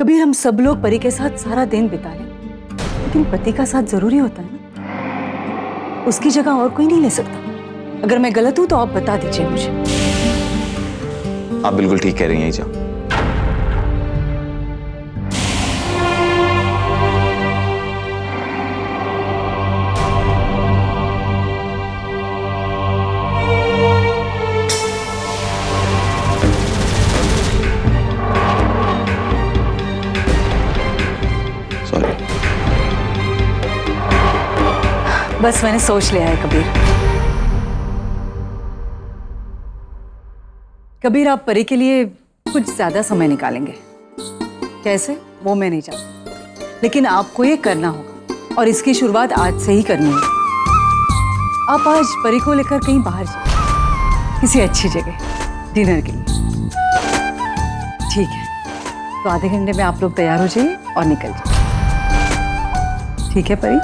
कबीर, हम सब लोग परी के साथ सारा दिन बिता लें, लेकिन पति का साथ जरूरी होता है ना। उसकी जगह और कोई नहीं ले सकता। अगर मैं गलत हूं तो आप बता दीजिए मुझे। आप बिल्कुल ठीक कह रही हैं ईजा। बस मैंने सोच लिया है कबीर। कबीर, आप परी के लिए कुछ ज्यादा समय निकालेंगे। कैसे वो मैं नहीं जानती, लेकिन आपको ये करना होगा और इसकी शुरुआत आज से ही करनी है। आप आज परी को लेकर कहीं बाहर जाइए, किसी अच्छी जगह डिनर के लिए। ठीक है, तो आधे घंटे में आप लोग तैयार हो जाइए और निकल जाइए। ठीक है परी?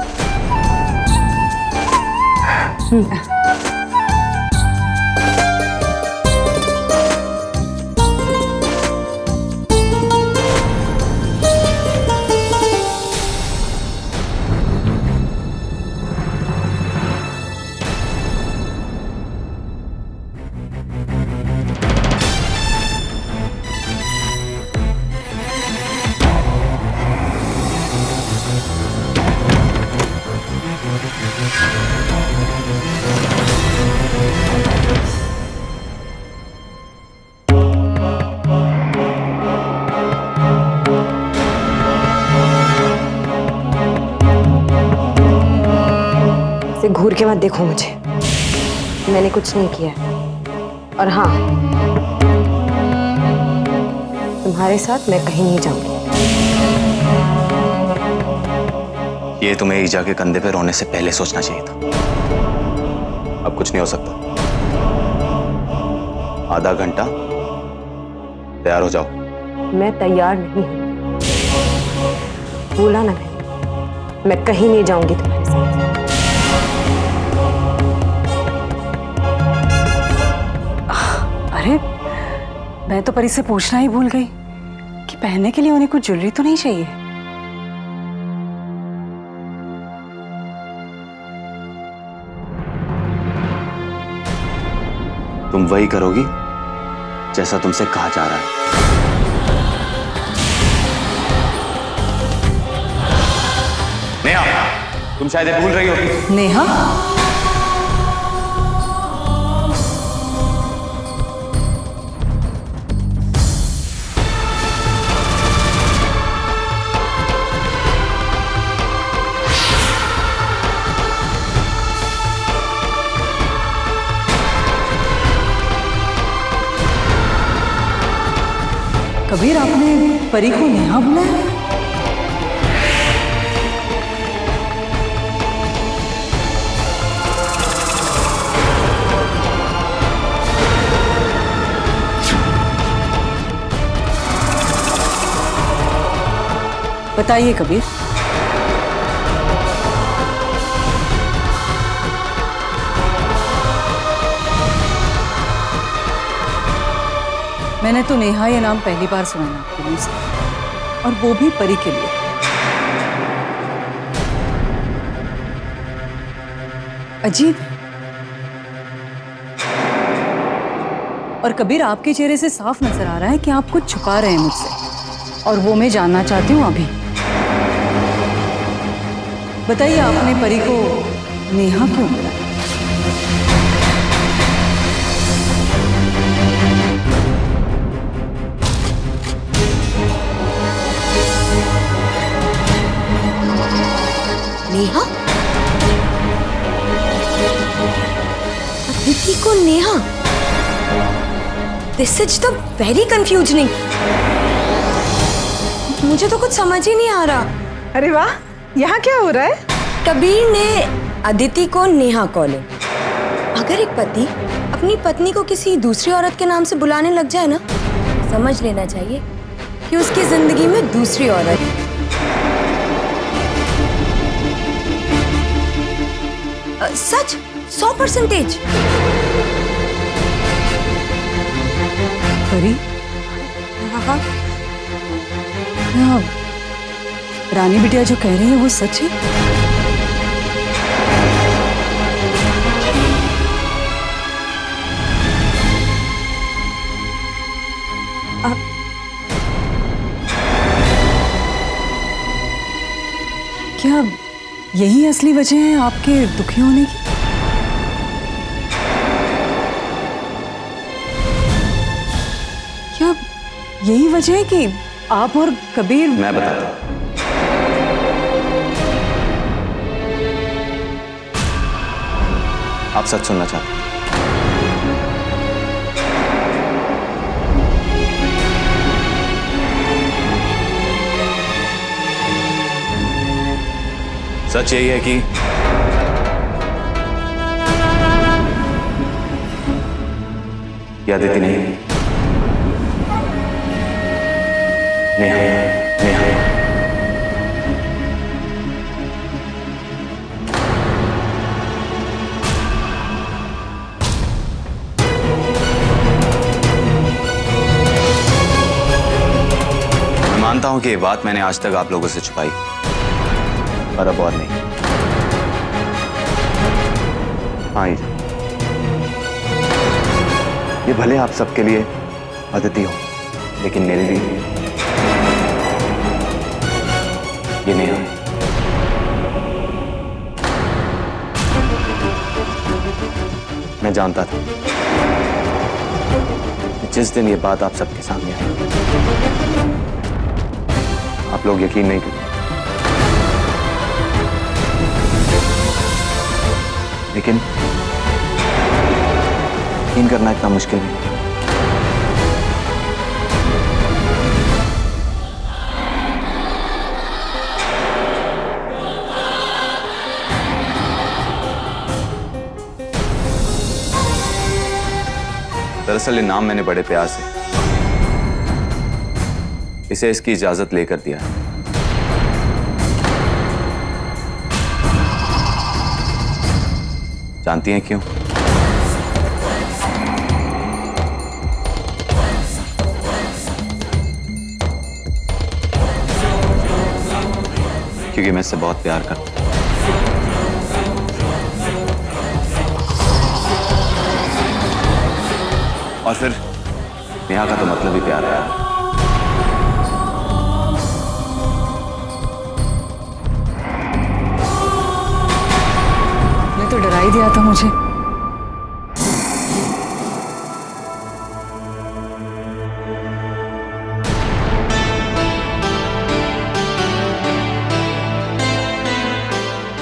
से घूर के मत देखो मुझे, मैंने कुछ नहीं किया। और हाँ, तुम्हारे साथ मैं कहीं नहीं जाऊंगी। ये तुम्हें ईजा के कंधे पे रोने से पहले सोचना चाहिए था। अब कुछ नहीं हो सकता। आधा घंटा तैयार हो जाओ। मैं तैयार नहीं हूं। बोला ना मैं कहीं नहीं जाऊंगी तुम्हारे साथ। अरे, मैं तो परी से पूछना ही भूल गई कि पहनने के लिए उन्हें कुछ ज्वेलरी तो नहीं चाहिए। तुम वही करोगी जैसा तुमसे कहा जा रहा है। नेहा, तुम शायद ये भूल रही हो। नेहा? कबीर, आपने परी को नेहा बुलाया? बताइए कबीर। मैंने तो नेहा ये नाम पहली बार सुना है आपके मुंह से, और वो भी परी के लिए। अजीब। और कबीर, आपके चेहरे से साफ नजर आ रहा है कि आप कुछ छुपा रहे हैं मुझसे, और वो मैं जानना चाहती हूँ अभी। बताइए, आपने परी को नेहा क्यों बुलाया? नेहा? अदिति को Neha? This is the very confusing. मुझे तो कुछ समझ ही नहीं आ रहा। अरे वाह, यहाँ क्या हो रहा है? कबीर ने अदिति को नेहा कॉलिंग। अगर एक पति अपनी पत्नी को किसी दूसरी औरत के नाम से बुलाने लग जाए ना, समझ लेना चाहिए कि उसकी जिंदगी में दूसरी औरत है। सच 100%। परी? हाँ। क्या रानी बिटिया जो कह रही है वो सच है? क्या यही असली वजह है आपके दुखी होने की? क्या यही वजह है कि आप और कबीर? मैं बताता हूं। आप सच सुनना चाहते हैं? सच यही है कि अदिति नहीं, नेहा, नेहा। मैं मानता हूं कि ये बात मैंने आज तक आप लोगों से छुपाई, पर अब और नहीं। हाँ, ये भले आप सबके लिए अदिति हो, लेकिन मेरे लिए ये नहीं है। मैं जानता था कि जिस दिन ये बात आप सबके सामने आई, आप लोग यकीन नहीं करेंगे, लेकिन यकीन करना इतना मुश्किल नहीं। दरअसल ये नाम मैंने बड़े प्यार से इसे इसकी इजाजत लेकर दिया है। जानती हैं क्यों? क्योंकि मैं इससे बहुत प्यार करता हूं। और फिर नेहा का तो मतलब ही प्यार है। मैं तो डरा ही दिया था मुझे।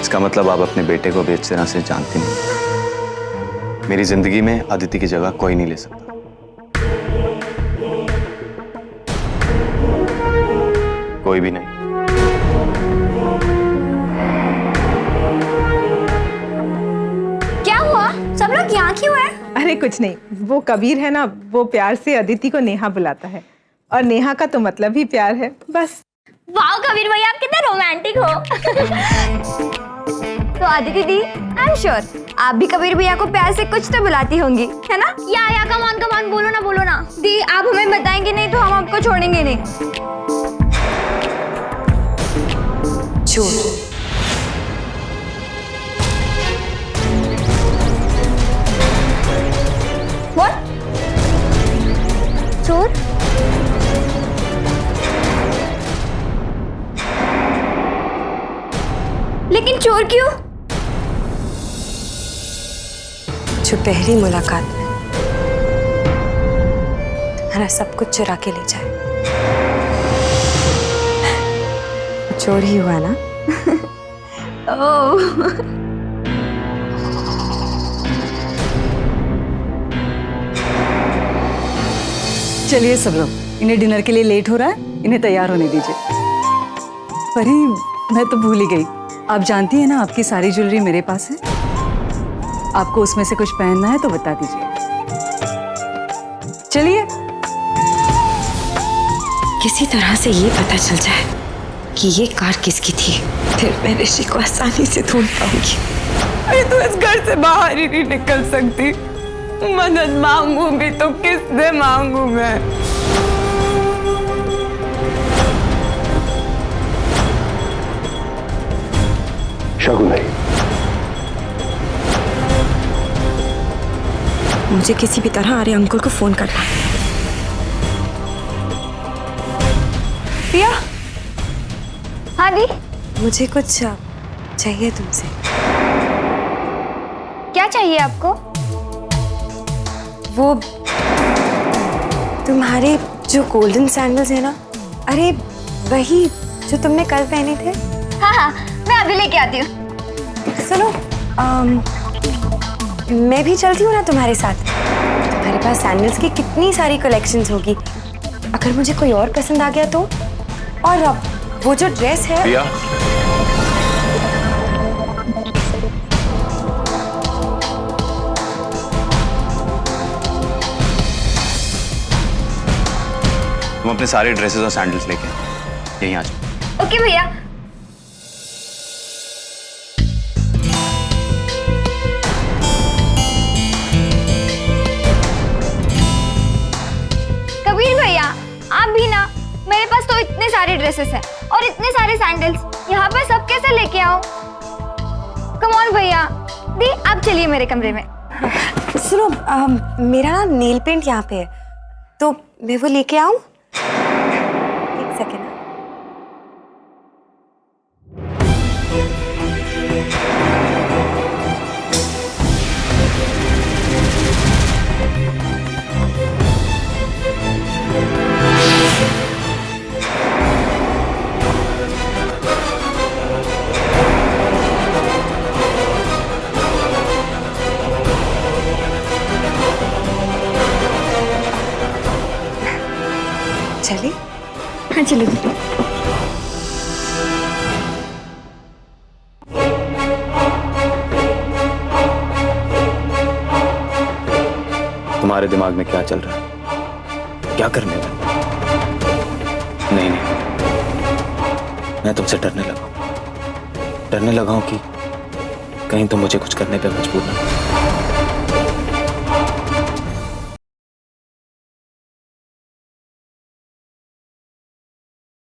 इसका मतलब आप अपने बेटे को भी अच्छी तरह से जानती नहीं। मेरी जिंदगी में अदिति की जगह कोई नहीं ले सकता। कोई भी नहीं। क्या हुआ? सब लोग यहाँ क्यों हैं? अरे कुछ नहीं, वो कबीर है ना, वो प्यार से अदिति को नेहा बुलाता है, और नेहा का तो मतलब ही प्यार है, बस। वाह कबीर भैया, आप कितने रोमांटिक हो। तो अदिति दी, आई एम श्योर आप भी कबीर भैया को प्यार से कुछ तो बुलाती होंगी, है ना? या कमान बोलो ना, बोलो ना। दी, आप हमें बताएंगे नहीं तो हम आपको छोड़ेंगे नहीं। चोर। What? चोर? लेकिन चोर क्यों? जो पहली मुलाकात में तुम्हारा सब कुछ चुरा के ले जाए, चोर ही हुआ ना? ओह। चलिए सब लोग, इन्हें डिनर के लिए लेट हो रहा है, इन्हें तैयार होने दीजिए। परी, मैं तो भूल ही गई, आप जानती हैं ना आपकी सारी ज्वेलरी मेरे पास है। आपको उसमें से कुछ पहनना है तो बता दीजिए। चलिए। किसी तरह से ये पता चल जाए कि ये कार किसकी थी, फिर मैं ऋषि को आसानी से ढूंढ पाऊंगी। मैं तो इस घर से बाहर ही नहीं निकल सकती। मदद मांगू भी तो किससे मांगू मैं? शगुन है। मुझे किसी भी तरह आर्य अंकुर को फोन करना है। प्रिया। हाँ दी। मुझे कुछ चाहिए तुमसे। क्या चाहिए आपको? वो तुम्हारे जो गोल्डन सैंडल्स है ना, अरे वही जो तुमने कल पहने थे। हाँ हाँ, मैं अभी लेके आती हूँ। सुनो, मैं भी चलती हूँ ना तुम्हारे साथ। तुम्हारे पास सैंडल्स की कितनी सारी कलेक्शंस होगी। अगर मुझे कोई और पसंद आ गया तो। और वो जो ड्रेस है। प्रिया, तुम अपने सारे ड्रेसेस और सैंडल्स लेके यहीं आ जाओ। ओके भैया। कबीर भैया, आप भी ना, मेरे पास तो इतने सारे ड्रेसेस हैं और इतने सारे सैंडल्स, यहाँ पर सब कैसे लेके आओ? कम ऑन भैया। दी, आप चलिए मेरे कमरे में। सुनो, मेरा ना नेल पेंट यहाँ पे है, तो मैं वो लेके आऊं? एक सेकेंड। चलिए। हाँ चलो दी। तुम्हारे दिमाग में क्या चल रहा है? क्या करने लगा? नहीं नहीं, मैं तुमसे डरने लगा हूं कि कहीं तुम मुझे कुछ करने पे मजबूर ना हो।